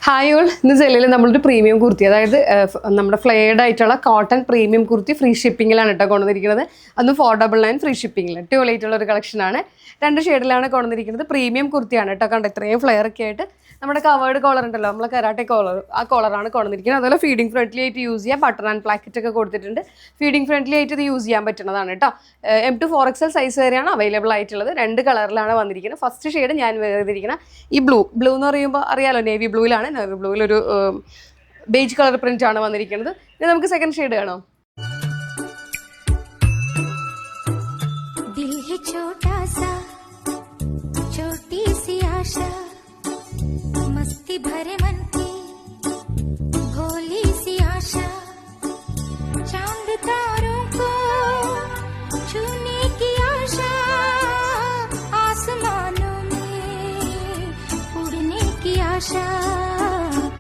Hi all, ഇന്ന് സെല്ലിൽ നമ്മളൊരു പ്രീമിയം കുർത്തി, അതായത് നമ്മുടെ ഫ്ലെയർഡ് ആയിട്ടുള്ള കോട്ടൺ പ്രീമിയം കുർത്തി ഫ്രീ ഷിപ്പിങ്ങിലാണ് കേട്ടോ കൊണ്ടുവന്നിരിക്കുന്നത്. അതും 499 ഫ്രീ ഷിപ്പിങ്ങിൽ അടിപൊളിയായിട്ടുള്ള ഒരു കളക്ഷനാണ്. 2 ഷെയ്ഡിലാണ് കൊണ്ടുവന്നിരിക്കുന്നത്. പ്രീമിയം കുർത്തിയാണ് കേട്ടോ. കണ്ട ഇത്രയും ഫ്ലെയർ ഒക്കെ ആയിട്ട് നമ്മുടെ കവേർഡ് കോളർ ഉണ്ടല്ലോ, നമ്മളെ കരാട്ടെ കോളർ, ആ കോളറാണ് കൊണ്ടുവന്നിരിക്കുന്നത്. അതുപോലെ ഫീഡിംഗ് ഫ്രണ്ട്ലി ആയിട്ട് യൂസ് ചെയ്യാം. ബട്ടൺ ആൻഡ് പ്ലാക്കറ്റ് ഒക്കെ കൊടുത്തിട്ടുണ്ട്. ഫീഡിംഗ് ഫ്രണ്ട്ലി ആയിട്ട് ഇത് യൂസ് ചെയ്യാൻ പറ്റുന്നതാണ് കേട്ടോ. M to 4XL സൈസ് വരെയാണ് അവൈലബിൾ ആയിട്ടുള്ളത്. 2 കളറിലാണ് വന്നിരിക്കുന്നത്. ഫസ്റ്റ് ഷെയ്ഡ് ഞാൻ വേർതിരിക്കുന്ന ഈ ബ്ലൂ എന്ന് പറയുമ്പോൾ അറിയാലോ, നേവി ബ്ലൂയിലാണ്. നേവി ബ്ലൂവിലൊരു ബേജ് കളർ പ്രിന്റ് ആണ് വന്നിരിക്കുന്നത്. ഇനി നമുക്ക് സെക്കൻഡ് ഷെയ്ഡ് കാണാം. दिल है छोटा सा छोटी सी आशा